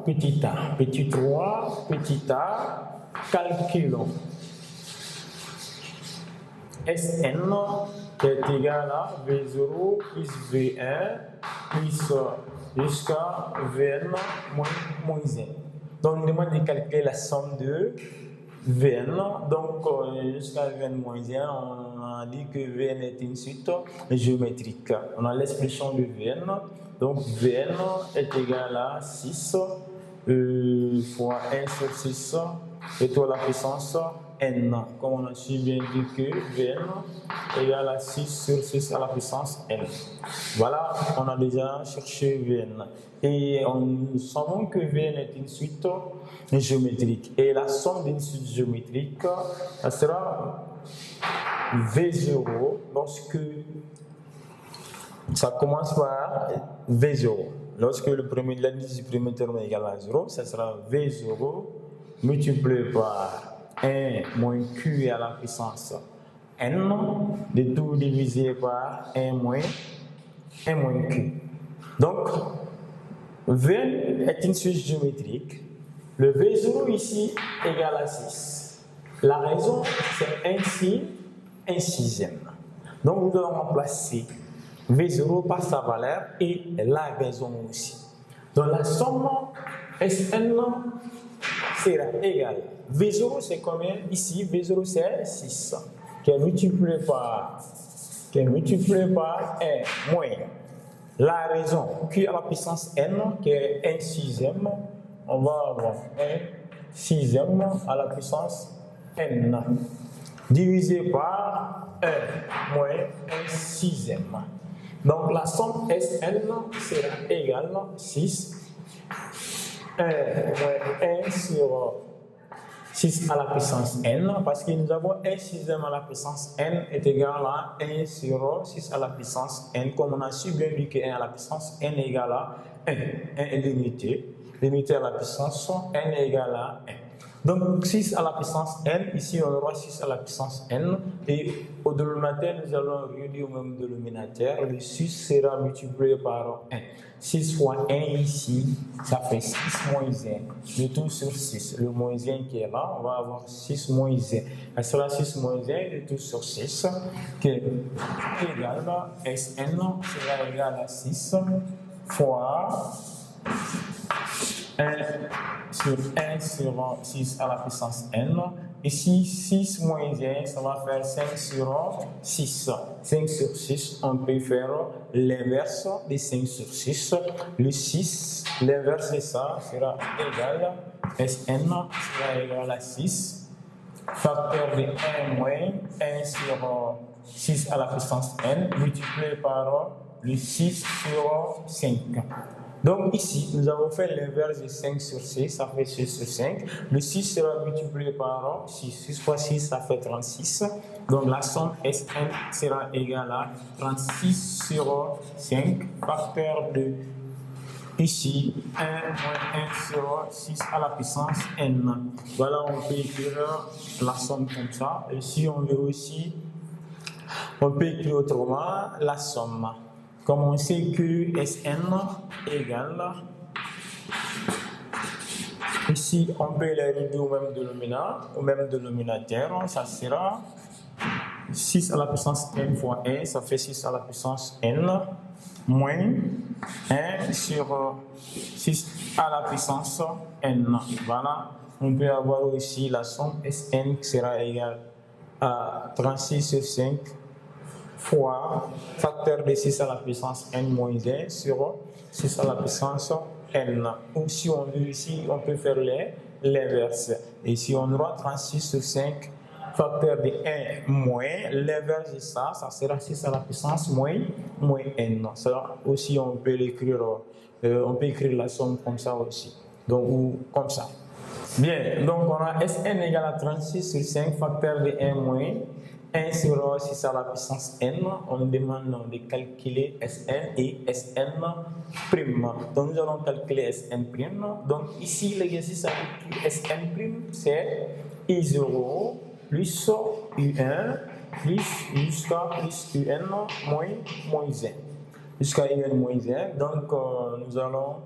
petit a. Petit 3, petit a, calculons. Sn qui est égal à V0 plus V1 plus jusqu'à Vn moins 1. Donc, on demande de calculer la somme de Vn. Donc, jusqu'à Vn moins 1, on a dit que Vn est une suite géométrique. On a l'expression de Vn. Donc, Vn est égal à 6 fois 1 sur 6 et tout à la puissance n. Comme on a su bien dit que Vn égale à 6 sur 6 à la puissance n. Voilà, on a déjà cherché Vn. Et nous savons que Vn est une suite géométrique. Et la somme d'une suite géométrique, ça sera V0 lorsque ça commence par V0. Lorsque l'indice du premier terme est égal à 0, ça sera V0 multiplié par 1 moins Q à la puissance n, de tout divisé par 1 moins Q. Donc, V est une suite géométrique. Le V0 ici égale à 6. La raison, c'est ainsi un sixième. Donc, nous allons remplacer V0 par sa valeur et la raison aussi. Donc, la somme Sn sera égale. V0 c'est combien? Ici, V0 c'est 6, qui est multiplié par 1 moins la raison Q à la puissance n, qui est 1 sixième. On va avoir 1 sixième à la puissance n, divisé par 1 moins 1 sixième. Donc la somme Sn sera égale à 6 1 moins 1 sur 6 à la puissance n, parce que nous avons 1 sixième à la puissance n est égal à 1 sur 6 à la puissance n, comme on a su bien dit que 1 à la puissance n est égal à 1. 1 est limité à la puissance n est égal à 1. Donc 6 à la puissance n, ici on aura 6 à la puissance n, et au dénominateur nous allons réunir au même dénominateur, le 6 sera multiplié par 1. 6 fois 1 ici, ça fait 6 moins 1, le tout sur 6, le moins 1 qui est là, on va avoir 6 moins 1, ça sera 6 moins 1, le tout sur 6, qui est égal à Sn sera égal à 6 fois 1 sur 1 sur 6 à la puissance n. Ici, 6 moins 1, ça va faire 5 sur 6. 5 sur 6, on peut faire l'inverse de 5 sur 6. Le 6, l'inverse de ça sera égal à Sn sera égal à 6. Facteur de 1 moins 1 sur 6 à la puissance n multiplié par le 6 sur 5. Donc ici, nous avons fait l'inverse de 5 sur 6, ça fait 6 sur 5. Le 6 sera multiplié par 6. 6 fois 6, ça fait 36. Donc la somme Sn sera égale à 36 sur 5, facteur de ici 1 moins 1 sur 6 à la puissance n. Voilà, on peut écrire la somme comme ça. Et si on veut aussi, on peut écrire autrement la somme. Comme on sait que Sn égale, ici on peut les réduire au même dénominateur, ça sera 6 à la puissance n fois 1, ça fait 6 à la puissance n, moins 1 sur 6 à la puissance n. Voilà, on peut avoir aussi la somme Sn qui sera égale à 36 sur 5 fois facteur de 6 à la puissance n moins 1 sur 6 à la puissance n. Ou si on veut ici, on peut faire l'inverse. Et si on aura 36 sur 5 facteur de 1 moins, l'inverse de ça, ça sera 6 à la puissance moins n. Ça aussi, on peut l'écrire, on peut écrire la somme comme ça aussi. Donc, ou comme ça. Bien, donc on a Sn égale à 36 sur 5 facteur de 1 moins 1 sur 6 à la puissance n, on demande de calculer Sn et Sn'. Donc nous allons calculer Sn'. Donc ici l'exercice avec Sn', c'est I0 plus U1 plus jusqu'à plus UN moins 1. Jusqu'à UN moins 1. Donc nous allons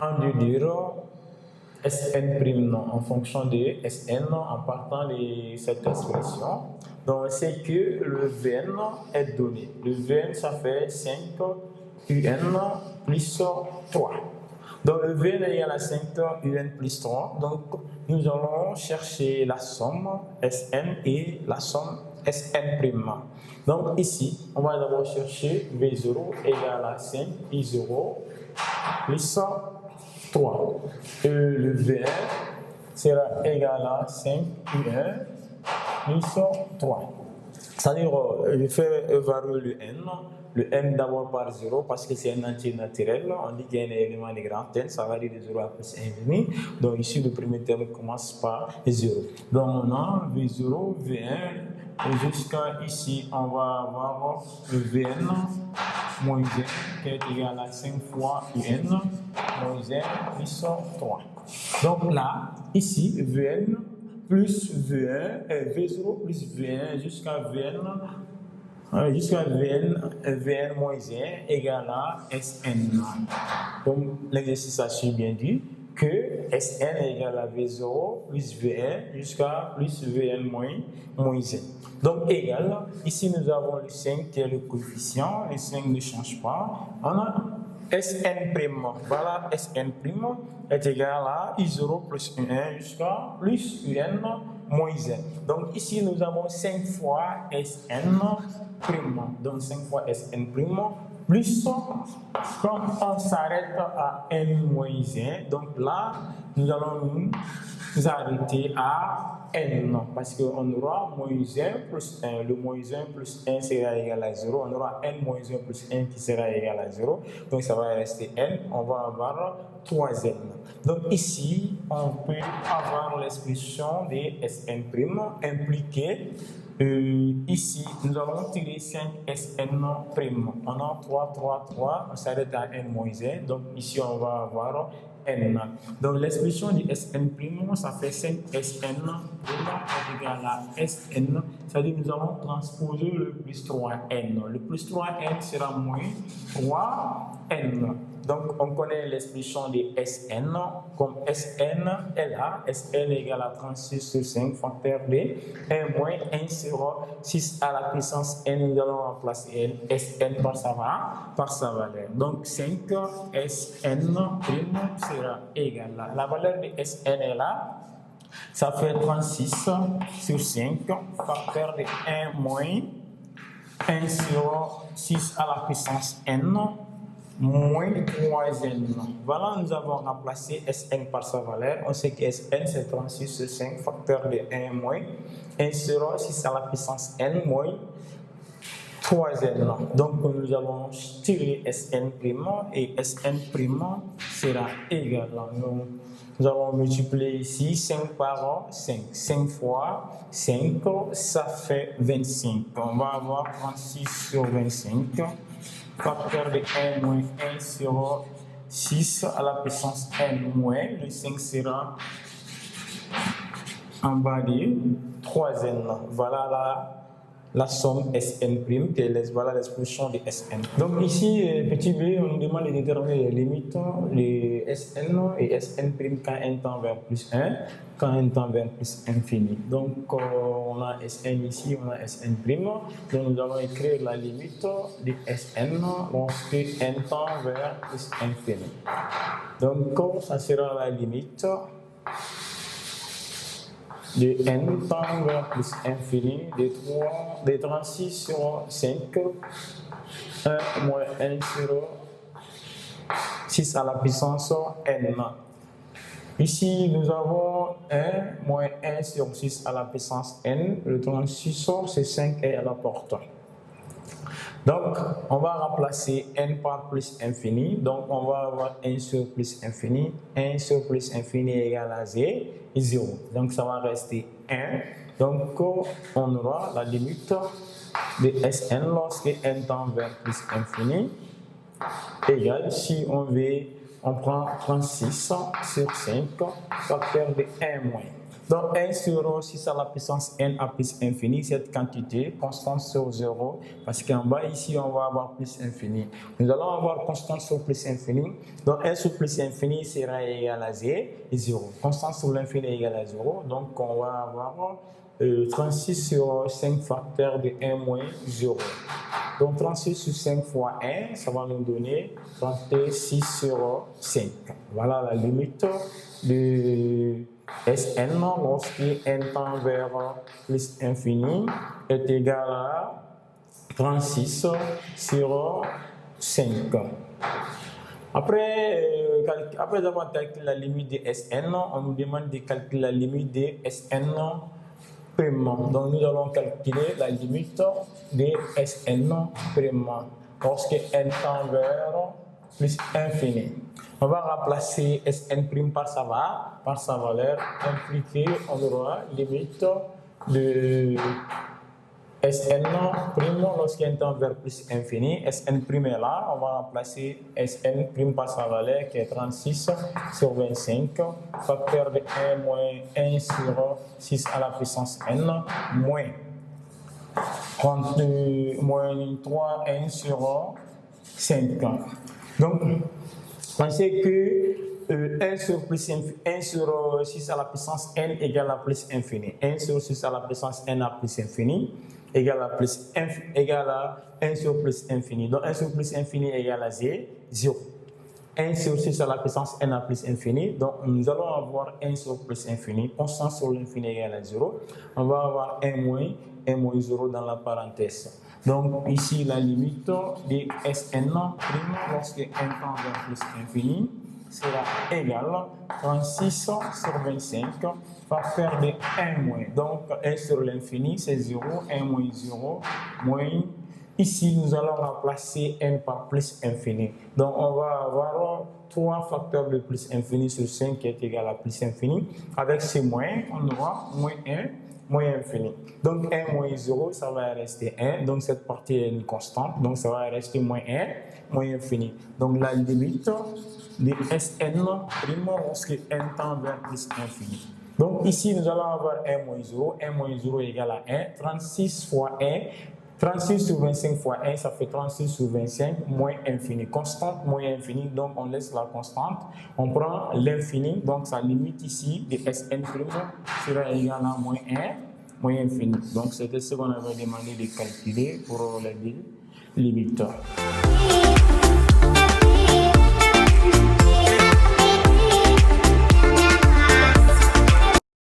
en déduire Sn' en fonction de Sn en partant de cette expression. Donc, c'est que le Vn est donné. Le Vn, ça fait 5 Un plus 3. Donc, le Vn est égal à 5 Un plus 3. Donc, nous allons chercher la somme Sn et la somme Sn'. Donc, ici, on va d'abord chercher V0 égal à 5 I0 plus 3. Et le Vn sera égal à 5 U1 plus 3. C'est-à-dire, je fais varier le n d'abord par 0 parce que c'est un entier naturel. On dit qu'il y a un élément de grand n, ça varie de 0 à plus 1,5. Donc ici, le premier terme commence par 0. Donc on a V0, V1, et jusqu'à ici, on va avoir le Vn moins 1 qui est égal à 5 fois Un moins 1 plus 3. Donc là, ici, Vn plus V1, V0 plus V1 jusqu'à Vn moins 1 égale à Sn. Donc l'exercice a su bien dit que Sn est égal à V0 plus V1 jusqu'à plus Vn moins 1. Donc égal, ici nous avons le 5 qui est le coefficient, le 5 ne change pas. On a Sn'. Voilà, Sn' est égal à I0 plus 1 jusqu'à plus Un moins 1. Donc ici nous avons 5 fois Sn'. Donc 5 fois Sn' plus, comme on s'arrête à n moins 1, donc là nous allons nous arrêter à n, parce qu'on aura moins 1 plus 1, le moins 1 plus 1 sera égal à 0, on aura n moins 1 plus 1 qui sera égal à 0, donc ça va rester n, on va avoir 3n. Donc ici, on peut avoir l'expression de Sn' impliquée. Ici, nous allons tirer 5 Sn'. On a 3, 3, 3, on s'arrête à n-1, donc ici on va avoir n. Donc l'expression de Sn', ça fait 5 Sn' est égal à Sn, c'est-à-dire nous allons transposer le plus 3n. Le plus 3n sera moins 3n. Donc, on connaît l'expression de Sn, comme Sn est là, Sn égale à 36 sur 5, facteur de 1 moins 1 sur 6 à la puissance n, nous allons remplacer Sn par sa valeur. Donc, 5 Sn' sera égal à la valeur de Sn est là, ça fait 36 sur 5, facteur de 1 moins 1 sur 6 à la puissance n, moins 3n. Voilà, nous avons remplacé Sn par sa valeur. On sait que Sn c'est 36 sur 5, facteur de 1 moins 1 sur 6 à la puissance n moins 3n. Donc nous allons tirer Sn' et Sn' sera égal à nous allons multiplier ici 5 par 5. 5 fois 5, ça fait 25. On va avoir 36 sur 25. Facteur de 1 moins 1 sur 6 à la puissance n moins, le 5 sera en bas de 3n. Voilà la somme Sn', voilà l'expression de Sn. Donc ici, petit b, on nous demande de déterminer les limites de Sn et Sn' quand n tend vers plus 1, quand n tend vers plus infini. Donc on a Sn ici, on a Sn'. Donc nous allons écrire la limite de Sn lorsque n tend vers plus infini. Donc ça sera la limite de n tend vers plus infini de 36 sur 5, 1 moins 1 sur 6 à la puissance n. Ici, nous avons 1 moins 1 sur 6 à la puissance n. Le 36, c'est 5 et à la porte. Donc, on va remplacer n par plus infini. Donc, on va avoir 1 sur plus infini. 1 sur plus infini égale à 0. Donc, ça va rester 1. Donc, on aura la limite de Sn lorsque n tend vers plus infini égale, si on veut, on prend 36 sur 5, facteur de 1 moins. Donc 1 sur 6 à la puissance n à plus infini, cette quantité constante sur 0, parce qu'en bas ici on va avoir plus infini. Nous allons avoir constante sur plus infini, donc 1 sur plus infini sera égal à 0. Constante sur l'infini égale à 0, donc on va avoir 36 sur 5 facteur de 1 moins 0. Donc 36 sur 5 fois 1, ça va nous donner 36 sur 5. Voilà la limite de Sn lorsque n tend vers plus infini est égal à 36 sur 5. Après avoir calculé la limite de Sn, on nous demande de calculer la limite de Sn prime. Donc nous allons calculer la limite de Sn prime lorsque n tend vers plus infini. On va remplacer Sn' par sa valeur impliquée. On aura limite de Sn' lorsqu'il tend vers plus infini. Sn' est là. On va remplacer Sn' par sa valeur qui est 36 sur 25. Facteur de 1 moins 1 sur 6 à la puissance n moins 3 1 sur 5. Donc, on sait que 1 sur 6 à la puissance n égale à plus infini. 1 sur 6 à la puissance n à plus infini égale à 1 sur plus infini. Donc 1 sur plus infini égale à 0. 1 sur 6 à la puissance n à plus infini. Donc nous allons avoir 1 sur plus infini. Constant sur l'infini égale à 0. On va avoir 1 moins 0 dans la parenthèse. Donc ici la limite de Sn' lorsque n tend vers plus infini sera égal à 36 sur 25 facteur de 1 moins. Donc 1 sur l'infini c'est 0, 1 moins 0 moins. Ici nous allons remplacer n par plus infini. Donc on va avoir 3 facteurs de plus infini sur 5 qui est égal à plus infini. Avec ces moins, on aura moins 1. Moins infini. Donc 1 moins 0, ça va rester 1. Donc cette partie est une constante. Donc ça va rester moins 1, moins infini. Donc la limite de Sn' lorsque n tend vers plus infini. Donc ici nous allons avoir 1 moins 0. 1 moins 0 égale à 1. 36 fois 1. 36 sur 25 fois 1, ça fait 36 sur 25 moins infini. Constante moins infini, donc on laisse la constante. On prend l'infini, donc sa limite ici de Sn' sera égale à moins 1, moins infini. Donc c'était ce qu'on avait demandé de calculer pour les limites.